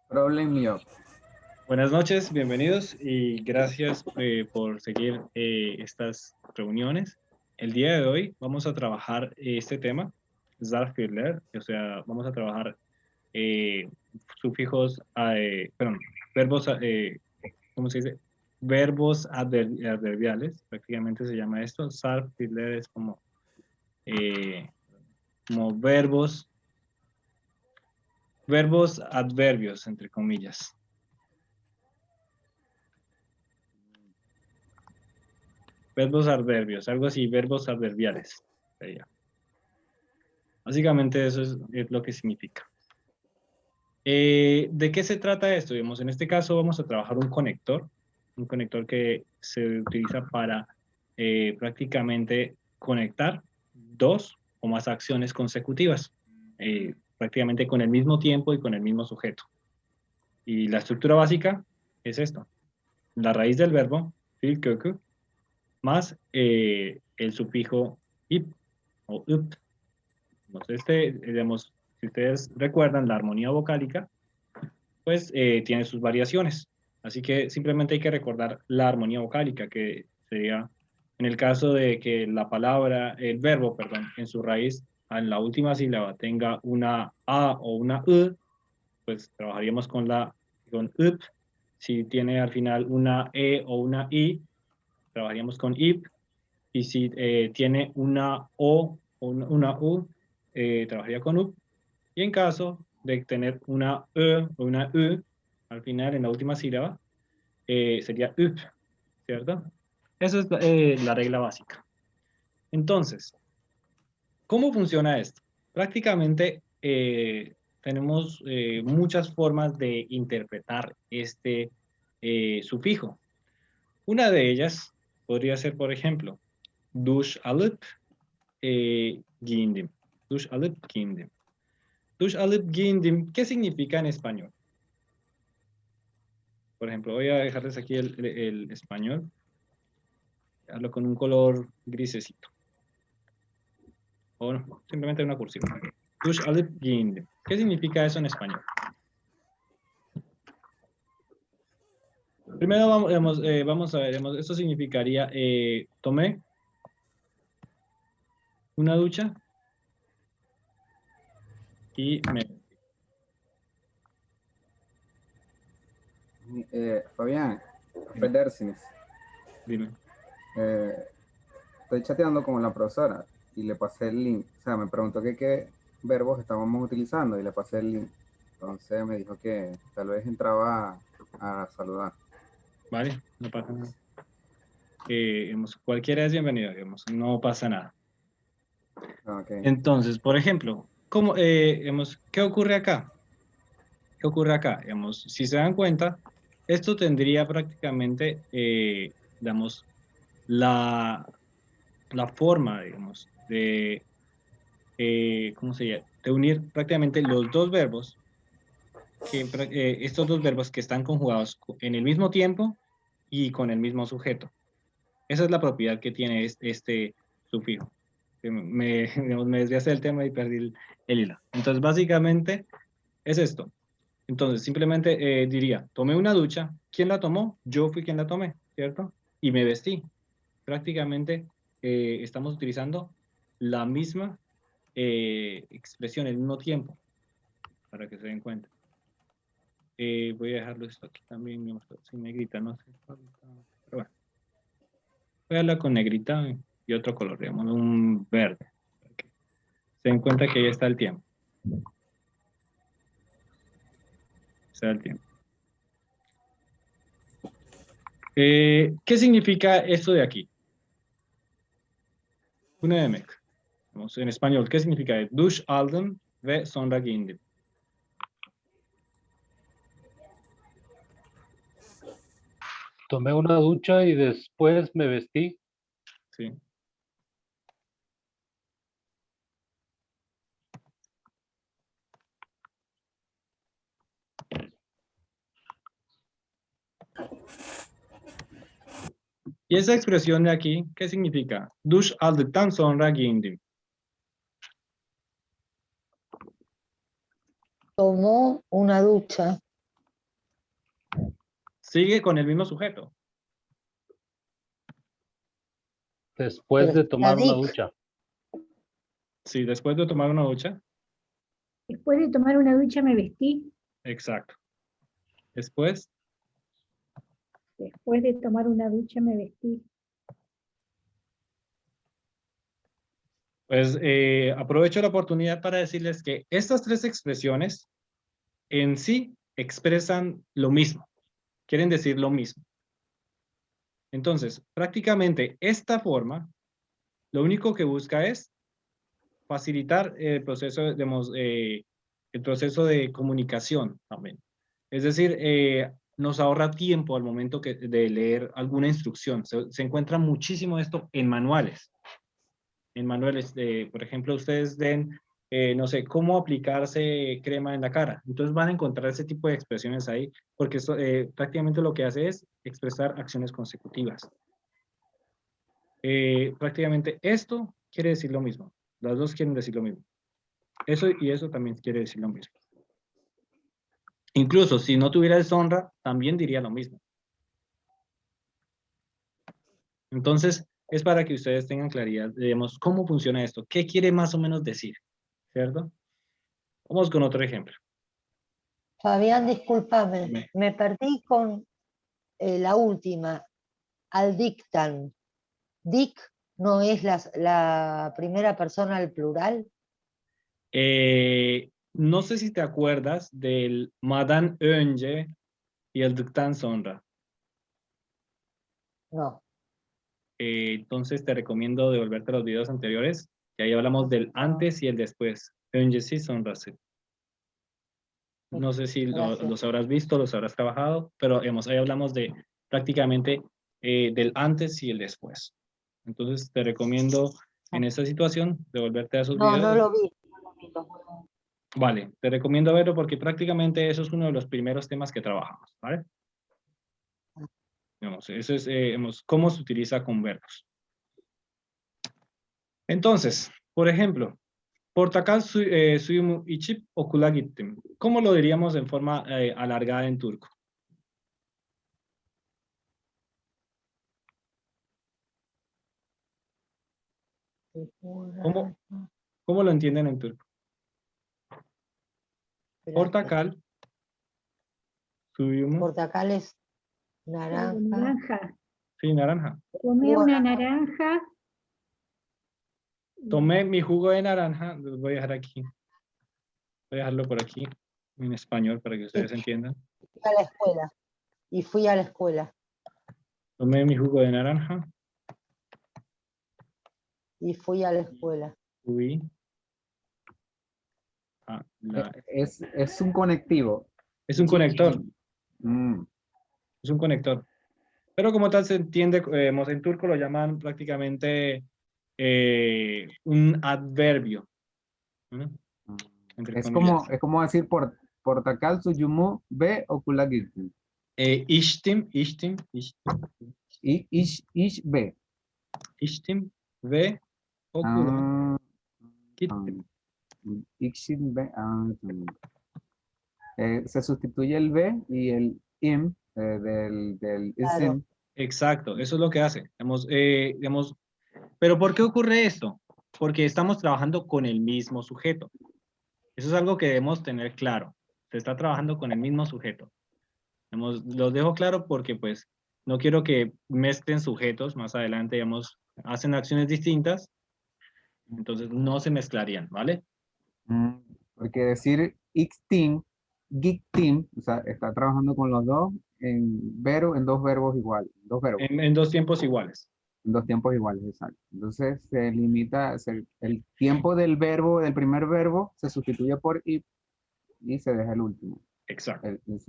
Problem Yo. Buenas noches, bienvenidos y gracias por seguir estas reuniones. El día de hoy vamos a trabajar este tema, Zarfirler, o sea, vamos a trabajar eh, sufijos, perdón, verbos, ¿cómo se dice? Verbos adverbiales, prácticamente se llama esto. Zarfirler es eh, como verbos adverbios, entre comillas. Verbos adverbios, algo así, verbos adverbiales. Sería. Básicamente eso es lo que significa. ¿De qué se trata esto? Digamos, en este caso vamos a trabajar un conector que se utiliza para prácticamente conectar dos o más acciones consecutivas, prácticamente con el mismo tiempo y con el mismo sujeto. Y la estructura básica es esto. La raíz del verbo, "til kökü", más el sufijo ip o up. Entonces, digamos, si ustedes recuerdan la armonía vocálica, pues tiene sus variaciones. Así que simplemente hay que recordar la armonía vocálica, que sería en el caso de que la palabra, el verbo, perdón, en su raíz, en la última sílaba tenga una A o una U, pues trabajaríamos con up. Si tiene al final una E o una I, trabajaríamos con ip. Y si tiene una O o una U, trabajaría con up. Y en caso de tener una E o una U al final, en la última sílaba, sería up, ¿cierto? Eso es la regla básica. Entonces, ¿cómo funciona esto? Prácticamente tenemos muchas formas de interpretar este sufijo. Una de ellas podría ser, por ejemplo, duş alıp giyindim. Duş alıp giyindim. Duş alıp giyindim, ¿qué significa en español? Por ejemplo, voy a dejarles aquí el español. Hazlo con un color grisecito. O no, simplemente una cursiva. Duş alıp giyindim. ¿Qué significa eso en español? Primero vamos a ver, esto significaría, tomé una ducha y me... Fabián, Dime, Federsinis. dime. Eh, Estoy chateando con la profesora y le pasé el link. O sea, me preguntó que qué verbos estábamos utilizando y le pasé el link. Entonces me dijo que tal vez entraba a saludar. Vale, no pasa nada. Cualquiera es bienvenido, digamos, no pasa nada. Ok. Entonces, por ejemplo, ¿qué ocurre acá? ¿Qué ocurre acá? Digamos, si se dan cuenta, esto tendría prácticamente, digamos, la, la forma, digamos, ¿cómo se llama? De unir prácticamente los dos verbos, estos dos verbos que están conjugados en el mismo tiempo y con el mismo sujeto. Esa es la propiedad que tiene este sufijo. Digamos, me desviaste del tema y perdí el hilo. Entonces, básicamente es esto. Entonces, simplemente diría, tomé una ducha. ¿Quién la tomó? Yo fui quien la tomé, ¿cierto? Y me vestí. Prácticamente estamos utilizando la misma expresión, el mismo tiempo, para que se den cuenta. Voy a dejarlo esto aquí también, sin negrita, no sé. Pero bueno, voy a darla con negrita y otro color, digamos, un verde. Para que se den cuenta que ya está el tiempo. Está el tiempo. ¿Qué significa esto de aquí? Bu ne demek? En español, ¿qué significa? Duş aldım ve sonra giyindim. Tomé una ducha y después me vestí. ¿Sí? Y esa expresión de aquí, ¿qué significa? Duş aldıktan sonra giyindim. Tomó una ducha Sigue con el mismo sujeto. Después Pero de tomar la una dic. ducha. Sí, después de tomar una ducha. Después de tomar una ducha me vestí. Exacto. Después, Después de tomar una ducha me vestí. pues aprovecho la oportunidad para decirles que estas tres expresiones en sí expresan lo mismo. Quieren decir lo mismo. Entonces, prácticamente esta forma, lo único que busca es facilitar el proceso, digamos, el proceso de comunicación también. Es decir, nos ahorra tiempo al momento de leer alguna instrucción. Se encuentra muchísimo esto en manuales. En manuales, por ejemplo, ustedes den, no sé, cómo aplicarse crema en la cara. Entonces van a encontrar ese tipo de expresiones ahí, porque esto, prácticamente lo que hace es expresar acciones consecutivas. Prácticamente esto quiere decir lo mismo. Las dos quieren decir lo mismo. Eso y eso también quiere decir lo mismo. Incluso si no tuviera deshonra, también diría lo mismo. Entonces, es para que ustedes tengan claridad, digamos, cómo funciona esto, qué quiere más o menos decir, ¿cierto? Vamos con otro ejemplo. Fabián, discúlpame, Dime. me perdí con la última, al dictan. Dic no es la primera persona al plural. No sé si te acuerdas del Madan önce y el Düktan sonra. No. Entonces te recomiendo devolverte a los videos anteriores, que ahí hablamos del antes y el después. Öncesi, sonrası. No sé si Gracias. los habrás visto, los habrás trabajado, pero digamos, ahí hablamos de prácticamente del antes y el después. Entonces te recomiendo en esta situación devolverte a esos No, videos. no lo vi. No lo vi, Vale, te recomiendo verlo porque prácticamente eso es uno de los primeros temas que trabajamos, ¿vale? Digamos, eso es digamos, cómo se utiliza con verbos. Entonces, por ejemplo, portakal suyumu içip okula gittim. ¿Cómo lo diríamos en forma alargada en turco? ¿Cómo, cómo lo entienden en turco? Portakal suyumu. Portacal es naranja. Naranja. Sí, naranja. Tomé una naranja. Tomé mi jugo de naranja. Lo voy a dejar aquí. Voy a dejarlo por aquí en español para que ustedes entiendan. Fui a la escuela. Y fui a la escuela. Tomé mi jugo de naranja. Y fui a la escuela. Fui a la... Es un conectivo. Es un conector. Mm, Es un conector. Pero como tal se entiende, en turco lo llaman prácticamente un adverbio. ¿No? Entre comillas. es como decir portakal suyumu ve okula gittim. İçtim Ish ve. ve okula Ah, gittim. Ixin ve. Se sustituye el ve y el im del Claro. isim. Exacto, eso es lo que hace. Digamos, pero ¿por qué ocurre esto? Porque estamos trabajando con el mismo sujeto. Eso es algo que debemos tener claro. Se está trabajando con el mismo sujeto. Los dejo claro porque pues no quiero que mezclen sujetos más adelante, digamos, hacen acciones distintas, entonces no se mezclarían, ¿vale? Porque decir ixtim, giktim, o sea, está trabajando con los dos en dos verbos iguales, dos verbos, En dos tiempos iguales. en dos tiempos iguales, exacto. Entonces se limita, el tiempo del verbo, del primer verbo, se sustituye por ip y se deja el último. Exacto. Ok.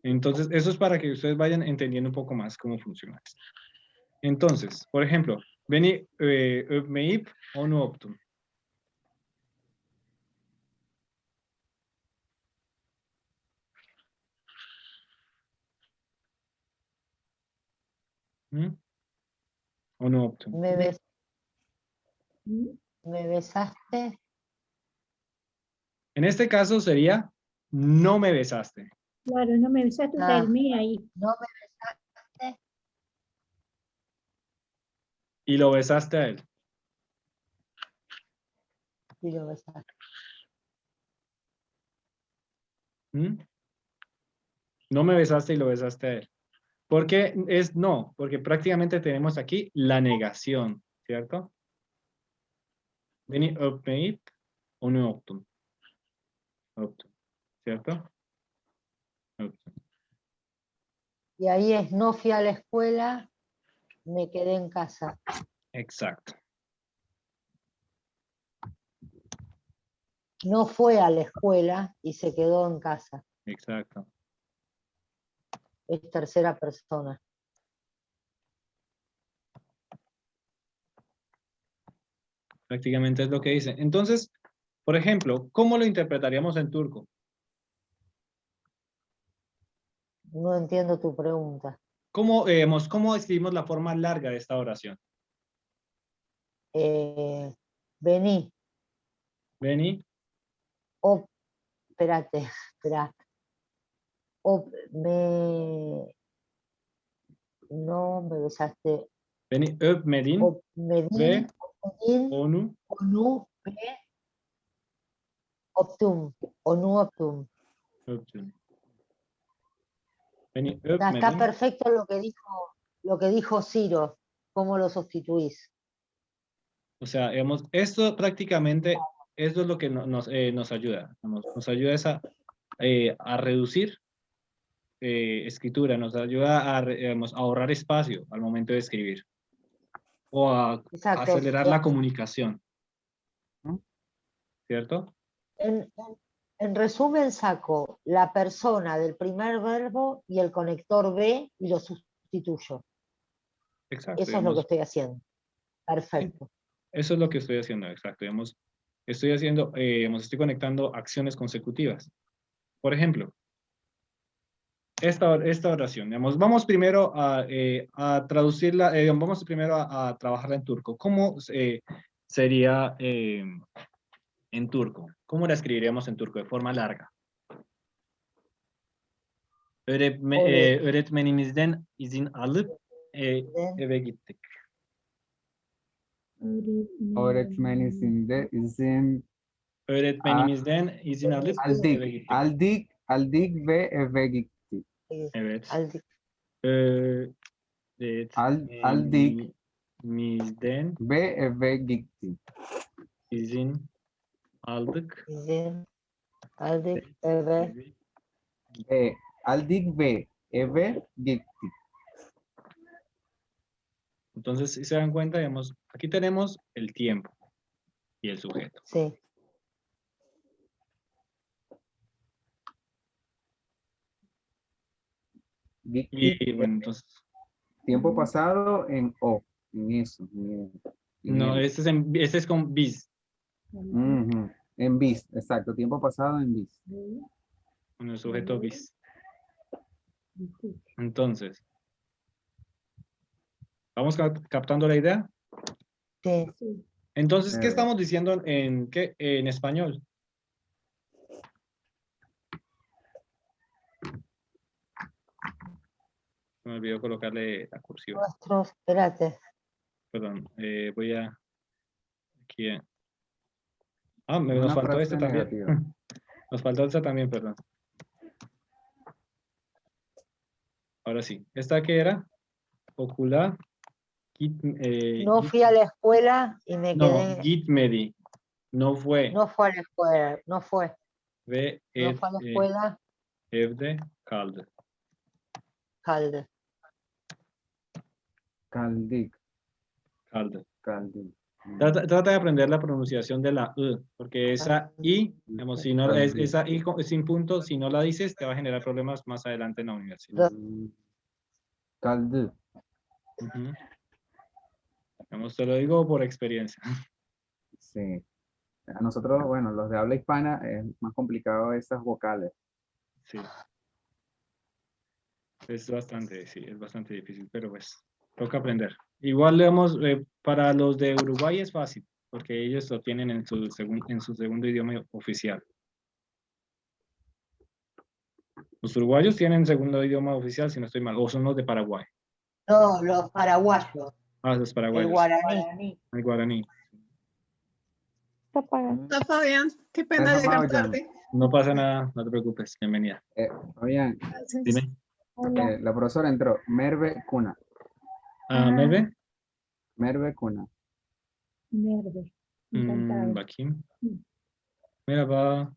Entonces, eso es para que ustedes vayan entendiendo un poco más cómo funciona esto. Entonces, por ejemplo, beni öpmeyip onu öptüm. ¿Mm? Onu öptüm. Me besaste. En este caso sería, no me besaste. Claro, no me besaste, está el me ahí. No me besaste Y lo besaste a él. y lo besaste. ¿Mm? No me besaste y lo besaste a él. ¿Por qué es no? Porque prácticamente tenemos aquí la negación, ¿cierto? Beni öpmeyip onu öptüm. Öptüm, ¿cierto? Öptüm. Y ahí es no fui a la escuela, me quedé en casa. Exacto. No fue a la escuela y se quedó en casa. Exacto. Es tercera persona. Prácticamente es lo que dice. Entonces, por ejemplo, ¿cómo lo interpretaríamos en turco? No entiendo tu pregunta. ¿Cómo escribimos la forma larga de esta oración? Vení. Beni, Espérate, espera. No me besaste. beni öpmedin ve onu Onu optum. Onu optum. öptün. Beni Está öpmedin. perfecto lo que dijo Ciro. ¿Cómo lo sustituís? O sea, digamos, esto prácticamente, esto es lo que nos ayuda. Nos ayuda a reducir escritura, nos ayuda a ahorrar espacio al momento de escribir o a Exacto. acelerar la comunicación. ¿Cierto? En resumen, saco la persona del primer verbo y el conector B y lo sustituyo. Exacto. Eso es lo que estoy haciendo. Perfecto. Eso es lo que estoy haciendo, exacto. Digamos, estoy conectando acciones consecutivas. Por ejemplo, esta oración, digamos, vamos primero a traducirla, vamos primero a trabajarla en turco. ¿Cómo sería en turco? ¿Cómo la escribiríamos en turco de forma larga? Öğretmenimizden izin alıp eve gittik. Öğretmenizinde izin Öğretmenimizden izin alıp eve gittik. aldık ve eve gittik. Evet. Aldik. Öğretmenimizden Ve eve gittik. izin aldık. Aldik. Eve. Aldık ve eve gittik. Entonces, si se dan cuenta, digamos, aquí tenemos el tiempo y el sujeto. Sí. Y bueno, entonces, Tiempo pasado en o, en eso. no, este es con bis, Ujú. En bis, exacto. Tiempo pasado en bis. con el sujeto bis. Entonces, ¿vamos captando la idea? Sí. Entonces, ¿qué estamos diciendo en español? Me olvidó colocarle la cursiva. Espérate. Perdón, voy a... Aquí. Nos Una faltó frase esta también. negativa. Nos faltó esta también, perdón. Ahora sí. ¿Esta qué era? Ocular. No fui a la escuela y me No, quedé. gitmedi. No fue. No fue a la escuela. No fue. Ve No fue a la escuela. evde kaldı. Calde. Kaldık. Kaldı. Kaldık. Trata de aprender la pronunciación de la E, porque esa I, digamos, si no, esa I sin punto, si no la dices, te va a generar problemas más adelante en la universidad. Kaldı. Digamos, te lo digo por experiencia. Sí. A nosotros, bueno, los de habla hispana es más complicado esas vocales. Sí. Es bastante, sí, es bastante difícil, pero pues toca aprender. Igual, digamos, para los de Uruguay es fácil, porque ellos lo tienen en su segundo idioma oficial. Los uruguayos tienen segundo idioma oficial, si no estoy mal, o son los de Paraguay. No, los paraguayos, Ah, los el paraguayos. guaraní. El guaraní. Está Fabián, qué pena Ajá, llegar Fabián. tarde. No pasa nada, no te preocupes, bienvenida. Fabián, Gracias. Dime. la profesora entró. Merve Kuna. Merve? Merve Kuna. Verde. Encantado. Bakayım. Merhaba.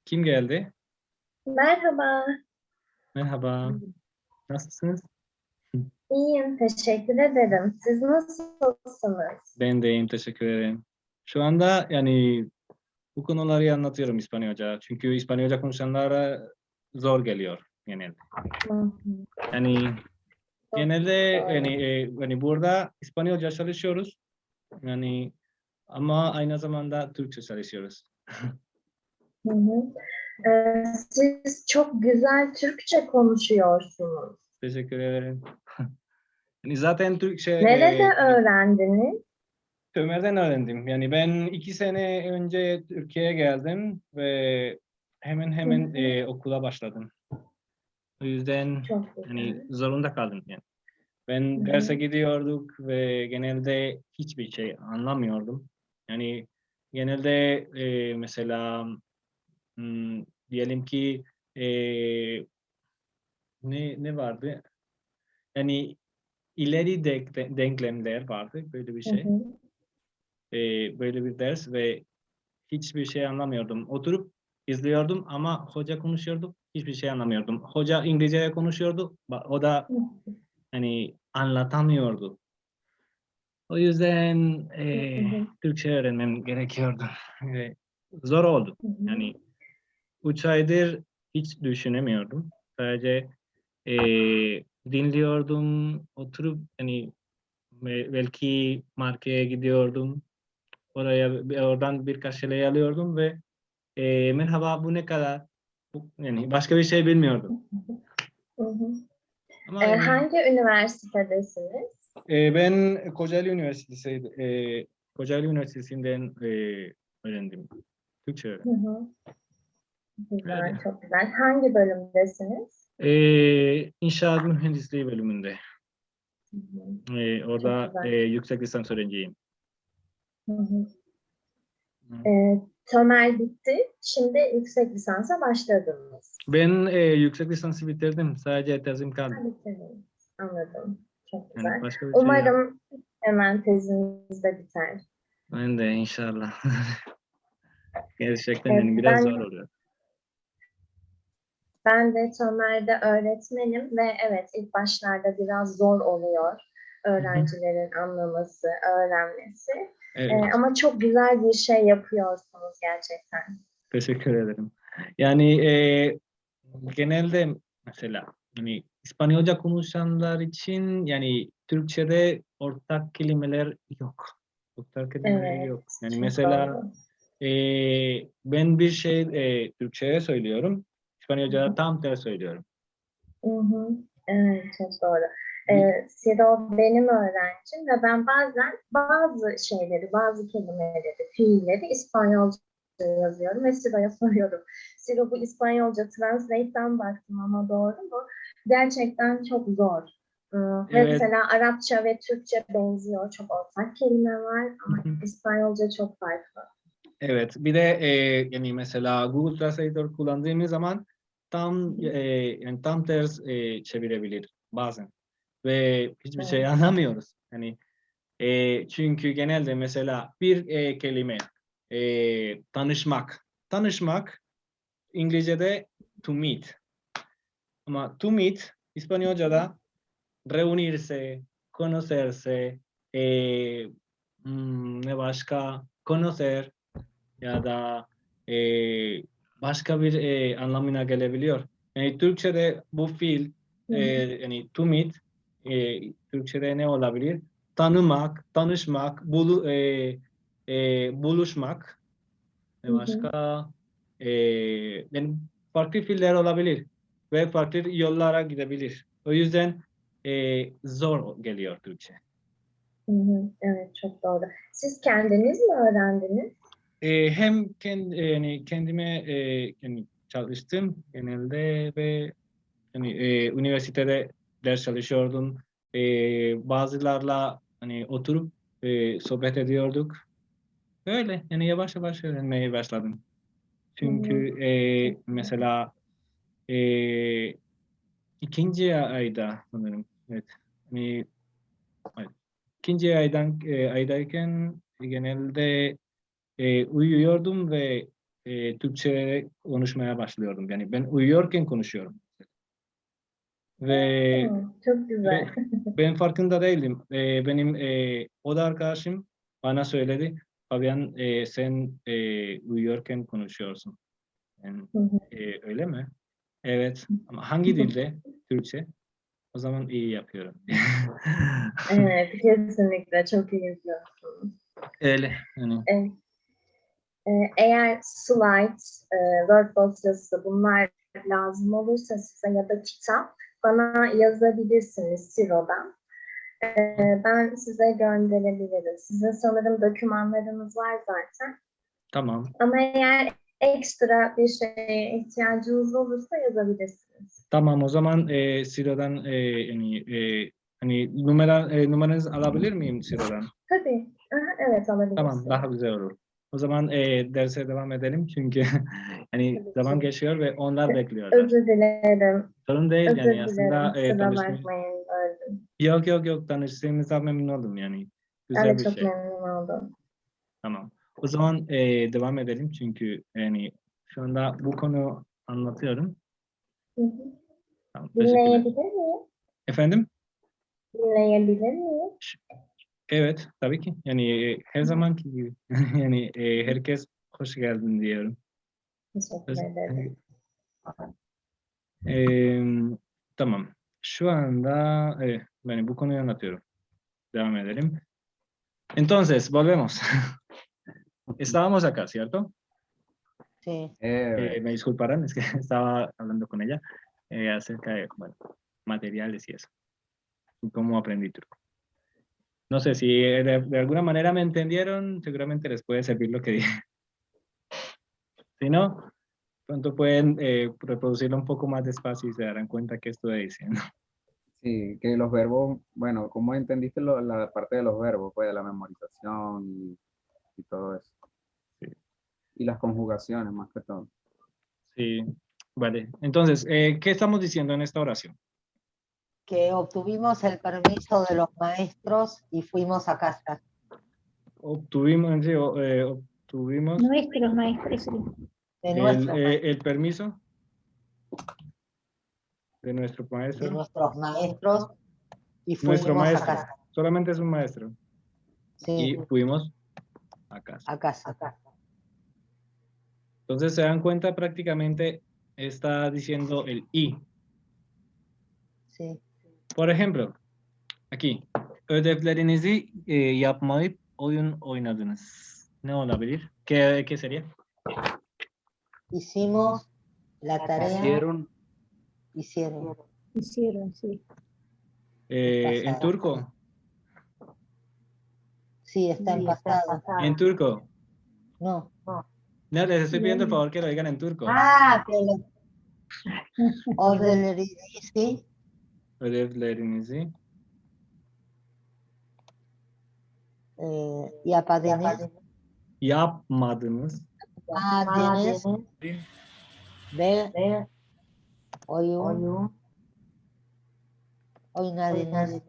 Kim geldi? Merhaba, Merhaba. Nasılsınız? iyiyim, teşekkür ederim. Siz nasılsınız? Ben de iyiyim, teşekkür ederim. Şu anda yani bu konuları anlatıyorum İspanyolca. Çünkü İspanyolca konuşanlara zor geliyor genelde. Hı hı. Yani genelde doğru. yani burada İspanyolca çalışıyoruz. Yani ama aynı zamanda Türkçe çalışıyoruz. Hı hı. Siz çok güzel Türkçe konuşuyorsunuz. Teşekkür ederim. Yani zaten Türkçe Nerede öğrendiniz? Ömer'den öğrendim. Yani ben 2 sene önce Türkiye'ye geldim ve hemen okula başladım. O yüzden Çok güzel. yani zorunda kaldım yani. Ben Hı hı. derse gidiyorduk ve genelde hiçbir şey anlamıyordum. Yani genelde mesela diyelim ki ne vardı? Yani ileri denklemler vardı, böyle bir Hı şey. hı. Böyle bir ders ve hiçbir şey anlamıyordum. Oturup izliyordum ama hoca konuşuyordu, hiçbir şey anlamıyordum. Hoca İngilizce konuşuyordu, o da Hı hani anlatamıyordu. O yüzden hı. Türkçe öğrenmem gerekiyordu. Ve zor oldu. Hı hı. Yani 3 aydır hiç düşünemiyordum. Sadece dinliyordum, oturup hani belki markete gidiyordum. Oradan birkaç şey alıyordum ve merhaba bu ne kadar? Yani başka bir şey bilmiyordum. Hı hı. Ama yani, Hangi üniversitedesiniz? ben Kocaeli Üniversitesi'nden öğrendim. Türkçe öğrendim. Hı hı. Güzel, Öyle. çok güzel. Hangi bölümdesiniz? İnşaat mühendisliği bölümünde. Hı hı. Orada Çok güzel. yüksek lisans öğrenciyim. Hı hı. Hı. Tömer bitti. Şimdi yüksek lisansa başladınız. Ben yüksek lisansı bitirdim. Sadece tezim kaldı. Bitirdiniz. Anladım. Çok Yani güzel. başka bir şey yok. Umarım hemen teziniz de biter. Ben de inşallah. Gerçekten yani biraz Ben zor oluyor. ben de Tömer'de öğretmenim ve evet ilk başlarda biraz zor oluyor öğrencilerin anlaması, öğrenmesi. Evet, Ama çok güzel bir şey yapıyorsunuz gerçekten. teşekkür ederim. Yani genelde mesela hani İspanyolca konuşanlar için yani Türkçe'de ortak kelimeler yok. Ortak kelimeler Evet, yok. Yani çok mesela doğru. ben bir şey Türkçe'ye söylüyorum. İspanyolca'da tam tersi söylüyorum. Hı hı. Evet, çok doğru. Siro benim öğrencim ve ben bazen bazı şeyleri, bazı kelimeleri, fiilleri İspanyolca yazıyorum ve Siro'ya soruyorum. Siro bu İspanyolca Translate'den baktım ama doğru mu? Gerçekten çok zor. Evet. Mesela Arapça ve Türkçe benziyor. Çok ortak kelime var ama İspanyolca çok farklı. Evet, bir de yani mesela Google Translator kullandığımız zaman yani tam ters çevirebilir bazen ve hiçbir şey Evet. anlamıyoruz. Yani çünkü genelde mesela bir kelime tanışmak İngilizce'de to meet ama to meet İspanyolca'da reunirse, conocerse, ne başka conocer ya da başka bir anlamına gelebiliyor. Yani Türkçe'de bu fiil yani to meet Türkçe'de ne olabilir? Tanımak, tanışmak, buluşmak ve başka yani farklı fiiller olabilir ve farklı yollara gidebilir. O yüzden zor geliyor Türkçe. Evet, çok doğru. Siz kendiniz mi öğrendiniz? Hem yani kendime yani çalıştım genelde ve hani üniversitede ders çalışıyordum. Bazılarla hani oturup sohbet ediyorduk. Öyle yani yavaş yavaş öğrenmeye başladım. Çünkü mesela ikinci ayda sanırım. Evet. Hani, ikinci aydayken genelde uyuyordum ve Türkçe konuşmaya başlıyordum. Yani ben uyuyorken konuşuyorum. Ve Çok güzel. ben farkında değildim. Benim oda arkadaşım bana söyledi. Fabian sen uyuyorken konuşuyorsun. Yani, öyle mi? Evet. Ama hangi dilde? Türkçe. O zaman iyi yapıyorum. Evet, kesinlikle çok iyi yapıyorsunuz. Öyle. Yani. Evet. Eğer slides, Word dosyası bunlar lazım olursa size ya da kitap bana yazabilirsiniz Siro'dan. Ben size gönderebilirim. Sizin sanırım dokümanlarınız var zaten. Tamam. Ama eğer ekstra bir şeye ihtiyacınız olursa yazabilirsiniz. Tamam, o zaman Siro'dan yani hani numaranızı alabilir miyim Siro'dan? Tabii. Aha, evet, alabilirsiniz. Tamam, daha güzel olur. O zaman derse devam edelim çünkü hani Tabii zaman ki. geçiyor ve onlar bekliyorlar. Özür dilerim. Sorun değil Özür yani aslında dilerim. Kusura tanıştığımız... bakmayın. Öldüm. Yok tanıştığımızda memnun oldum yani. Ben Güzel de bir çok şey. memnun oldum. Tamam. O zaman devam edelim çünkü yani şu anda bu konu anlatıyorum. Hı hı. Tamam, teşekkürler. Dinleyebilir miyim? Efendim? Dinleyebilir miyim? Evet, tabii ki. Yani her zamanki gibi. Yani herkes hoş geldin diyorum. Teşekkür ederim. Tamam. Şu anda ben bu konuyu anlatıyorum. Devam edelim. Entonces, volvemos. Estábamos acá, ¿cierto? Sí. Me disculparán, es que estaba hablando con ella acerca de, bueno, materiales y eso. Y cómo aprendí turco. No sé si de alguna manera me entendieron, seguramente les puede servir lo que dije. Si no, pronto pueden reproducirlo un poco más despacio y se darán cuenta que estoy diciendo. Sí, que los verbos, bueno, ¿cómo entendiste la parte de los verbos? Pues de la memorización y todo eso. Sí. Y las conjugaciones, más que todo. Sí, vale. Entonces, ¿qué estamos diciendo en esta oración? Que obtuvimos el permiso de los maestros y fuimos a casa. Obtuvimos, sí, obtuvimos Nuestros maestros, sí. De nuestros el permiso de nuestro de maestro. nuestros maestros y Nuestro fuimos a maestro, casa. solamente es un maestro. Sí, Y fuimos a casa. a casa. Entonces se dan cuenta, prácticamente está diciendo el i. Sí. Por ejemplo, aquí. Ödevlerinizi yapmayıp oyun oynadınız. Ne olabilir? ¿Qué sería? Hicimos la tarea. Hicieron. Hicieron, sí. En turco. Sí, está en pasado. En turco. No. No, les estoy pidiendo el favor que lo digan en turco. Ah, pero. Ödevlerinizi Ödevlerinizi yapadınız. yapmadınız. Madeniz ve oyun oynadınız.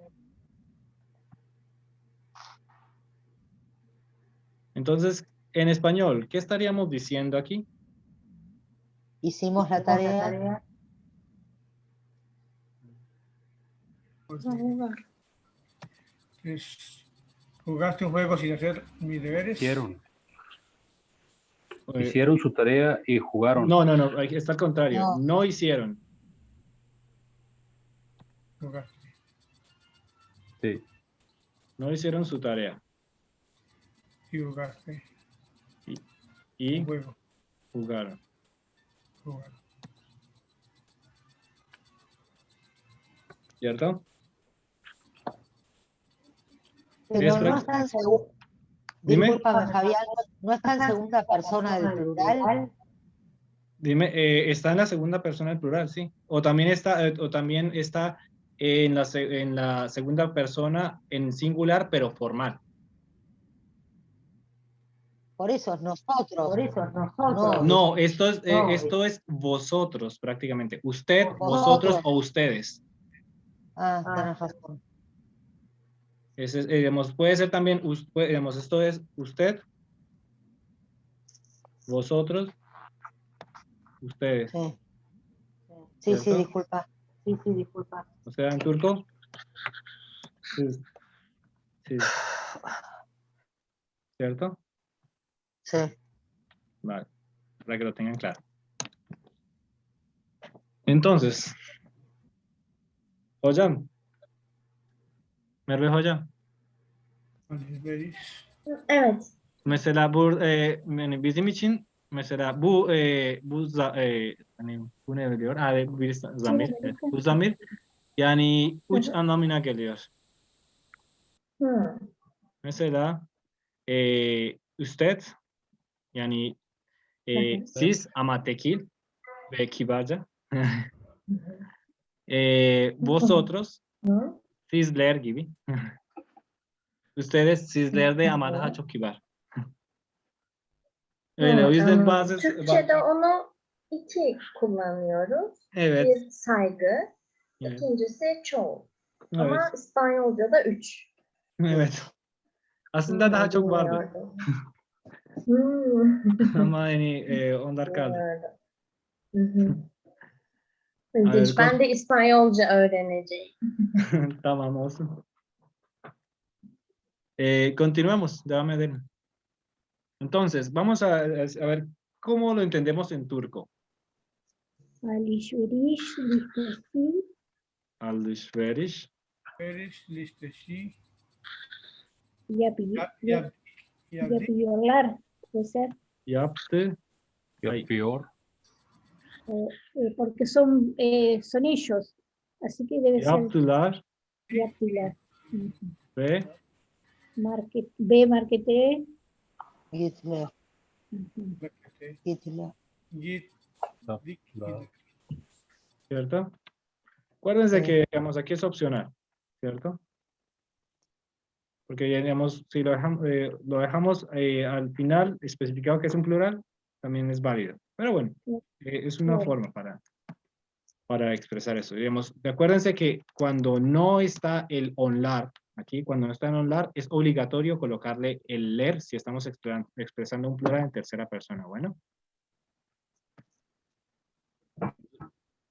Entonces, en español, ¿qué estaríamos diciendo aquí? Hicimos la tarea. Jugaste un juego sin hacer mis deberes. Hicieron su tarea y jugaron. No, está al contrario. No hicieron. Jugaste. Sí. No hicieron su tarea. Y jugaste. Y Un juego. jugaron. ¿Cierto? Pero no está en segunda. Dime. Discúlpame, Fabián, ¿no está en segunda persona del plural? Dime, está en la segunda persona del plural, sí. O también está en la segunda persona en singular, pero formal. Por eso nosotros. No, No, esto es vosotros, prácticamente. Usted, vosotros o ustedes. tenés razón. Digamos, puede ser también, digamos, esto es usted, vosotros, ustedes. Sí. Sí, ¿Cierto? disculpa. O sea, en turco. Sí, sí. ¿Cierto? Sí. Vale, para que lo tengan claro. Entonces, hocam, Merve hocam, Alışveriş. Evet. mesela yani bizim için mesela hani bu ne diyor? Bir zamir. Evet, bu zamir yani uç anlamına geliyor. Hmm. Mesela usted yani siz ama tekil ve kibarca. Vosotros, Hı. sizler gibi. Ustedes, sizler de ama daha çok kibar. Öyle, o yüzden bazı... Türkçe'de onu iki kullanıyoruz. Evet. Bir saygı, Evet. ikincisi çoğul. Evet. Ama İspanyolca'da 3. Evet. Aslında daha çok vardı. Bilmiyordum. Ama yani onlar kaldı. Bilmiyordum. A ver, İlginç. Ben de İspanyolca öğreneceğim. tamam olsun. Continuamos, devam edelim. Entonces, vamos a ver cómo lo entendemos en turco. Alışveriş listesi Alışveriş Alışveriş listesi yapıyor, yaptık. yapıyorlar. Puede ser, yaptı. Yapıyor. porque son ellos. Así que debe ser Yaptılar yaptılar. ve B marketé. Gitler. Markete Gitler. gittik. Yaptılar. ¿cierto? Acuérdense Sí. que, digamos, aquí es opcional, ¿cierto? Porque, digamos, si lo dejamos al final especificado que es un plural, también es válido. Pero bueno, es una Claro. forma para expresar eso. Digamos, acuérdense que cuando no está el onlar, aquí, cuando no está el onlar, es obligatorio colocarle el ler si estamos expresando un plural en tercera persona. Bueno.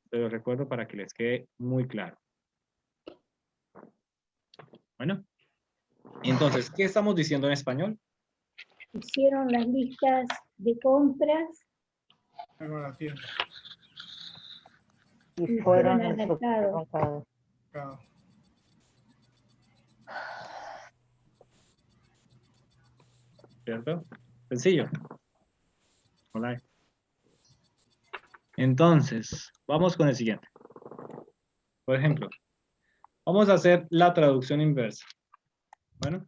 Te lo recuerdo para que les quede muy claro. Bueno. Entonces, ¿qué estamos diciendo en español? Hicieron las listas de compras Con la tienda. Y fueron al al mercado. supermercado. Claro. ¿Cierto? Sencillo. Hola. Entonces, vamos con el siguiente. Por ejemplo, vamos a hacer la traducción inversa. Bueno.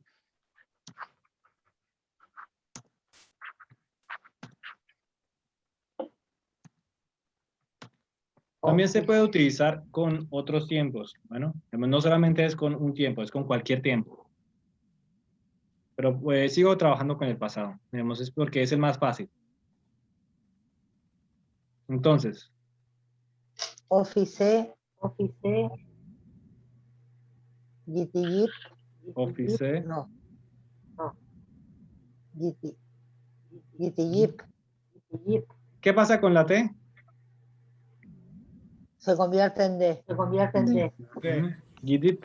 También se puede utilizar con otros tiempos. Bueno, no solamente es con un tiempo, es con cualquier tiempo. Pero pues, sigo trabajando con el pasado. Digamos, es porque es el más fácil. Entonces. Office. Gittigit. Office. No. Gittigip. ¿Qué pasa con la T? Se convierte en D. De. Gidip.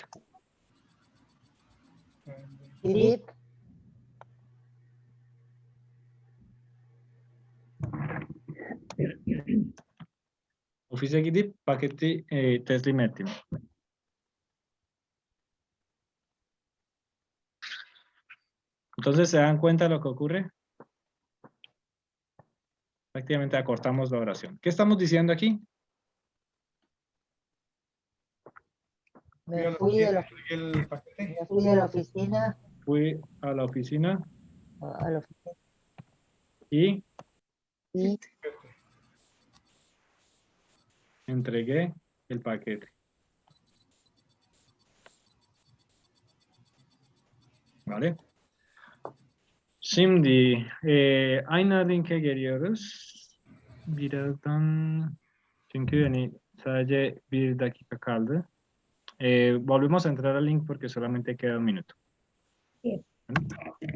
Gidip. Ofise gidip paketi teslim ettim. Entonces, ¿se dan cuenta de lo que ocurre? Prácticamente acortamos la oración. ¿Qué estamos diciendo aquí? Me fui de la oficina. Fui a la oficina. A la oficina. Y Entregué el paquete. Vale. Şimdi aynı linke geliyoruz. Birazdan çünkü hani sadece bir dakika kaldı. Volvemos a entrar al link porque solamente queda un minuto. Bien. ¿Vale?